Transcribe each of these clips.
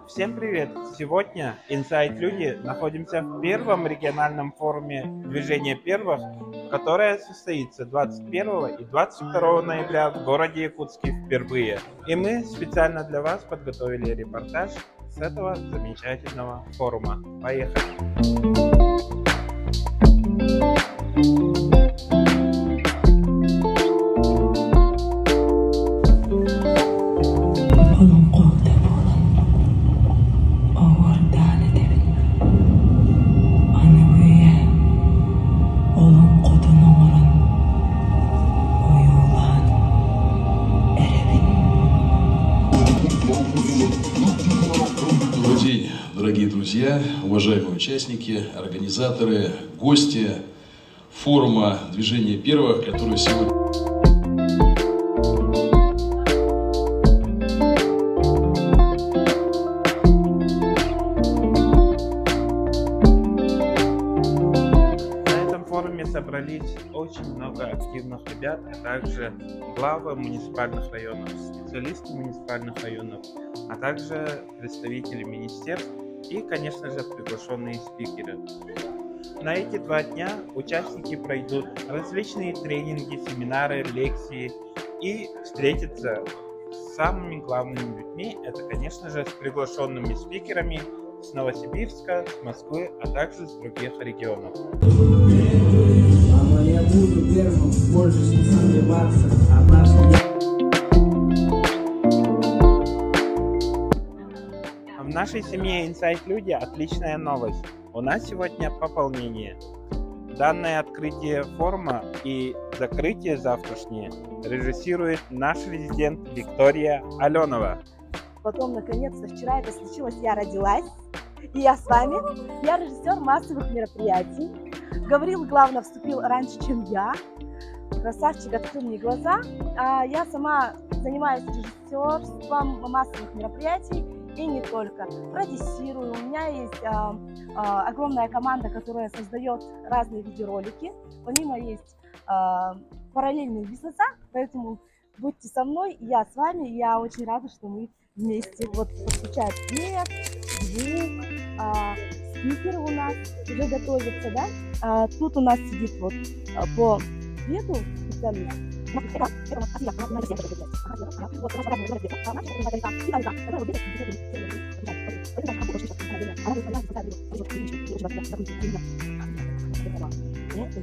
Всем привет! Сегодня Inside Люди находимся в первом региональном форуме движения первых, которое состоится 21 и 22 ноября в городе Якутске впервые. И мы специально для вас подготовили репортаж с этого замечательного форума. Поехали! Добрый день, дорогие друзья, уважаемые участники, организаторы, гости форума движения первых, который сегодня... Собрались очень много активных ребят, а также главы муниципальных районов, специалисты муниципальных районов, а также представители министерств и, конечно же, приглашенные спикеры. На эти 2 дня участники пройдут различные тренинги, семинары, лекции и встретятся с самыми главными людьми, это, конечно же, с приглашенными спикерами с Новосибирска, с Москвы, а также с других регионов. Я буду первым, можешь не сомневаться, В нашей семье Inside Люди отличная новость. У нас сегодня пополнение. Данное открытие форума и закрытие завтрашнее режиссирует наш резидент Виктория Аленова. Потом, наконец-то, вчера это случилось, я родилась, и я с вами. Я режиссер массовых мероприятий. Гаврил, главное, вступил раньше, чем я. Красавчик, открыл мне глаза. Я сама занимаюсь режиссерством массовых мероприятий и не только. Продюсирую. У меня есть огромная команда, которая создает разные видеоролики. Помимо есть параллельные бизнеса, поэтому будьте со мной, я с вами. Я очень рада, что мы вместе. Вот подключают свет, звук. Спикеры у нас уже готовятся, да? Тут у нас сидит вот по свету специалист. Это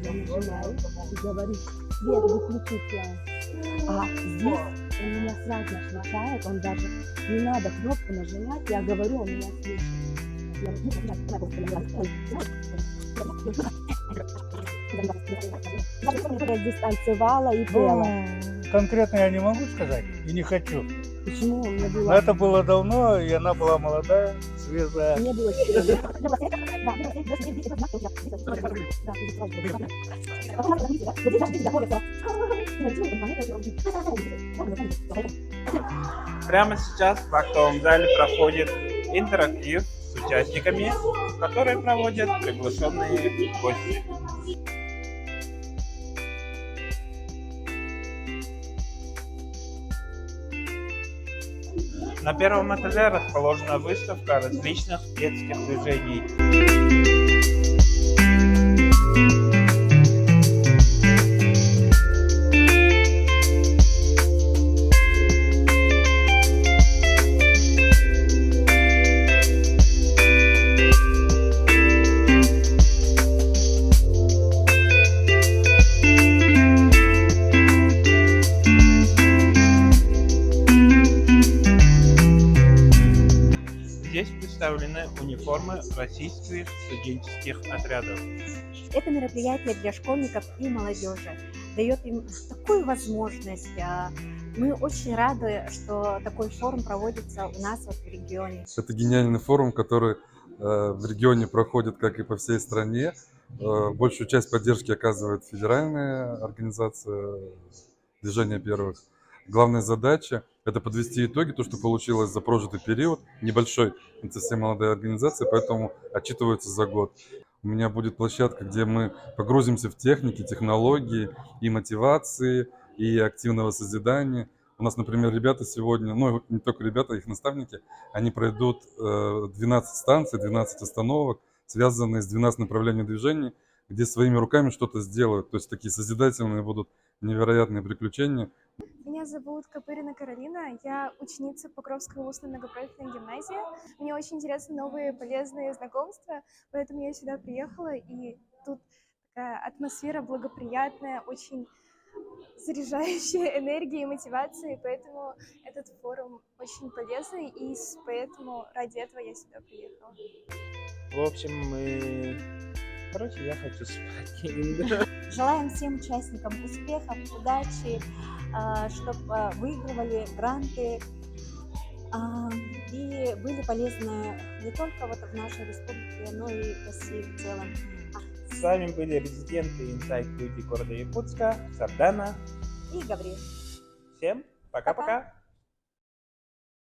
я нажимаю и говорю, свет выключите. Здесь он меня сразу отвечает, он даже не надо кнопку нажимать, я говорю, он меня слышит. Я здесь танцевала и пела. Конкретно я не могу сказать и не хочу. Почему? Мне было... Но это было давно, и она была молодая, свежая. Мне было Прямо сейчас в актовом зале проходит интерактив с участниками, которые проводят приглашенные гости. На первом этаже расположена выставка различных детских движений. Здесь представлены униформы российских студенческих отрядов. Это мероприятие для школьников и молодежи дает им такую возможность. Мы очень рады, что такой форум проводится у нас в регионе. Это гениальный форум, который в регионе проходит, как и по всей стране. Большую часть поддержки оказывает федеральная организация движения первых. Главная задача – это подвести итоги, то, что получилось за прожитый период, небольшой, это все молодые организации, поэтому отчитываются за год. У меня будет площадка, где мы погрузимся в техники, технологии и мотивации, и активного созидания. У нас, например, ребята сегодня, ну и не только ребята, их наставники, они пройдут 12 станций, 12 остановок, связанные с 12 направлениями движений, где своими руками что-то сделают. То есть такие созидательные будут невероятные приключения. Меня зовут Копырина Каролина, я ученица Покровской устной многопрофильной гимназии. Мне очень интересны новые полезные знакомства, поэтому я сюда приехала, и тут такая атмосфера благоприятная, очень заряжающая энергией и мотивацией, поэтому этот форум очень полезный, и поэтому ради этого я сюда приехала. В общем, короче, я хочу спать. Желаем всем участникам успехов, удачи, чтобы выигрывали гранты и были полезны не только вот в нашей республике, но и в России в целом. С вами были резиденты Инсайт Люди города Якутска, Сардана И Гавриил. Всем пока-пока.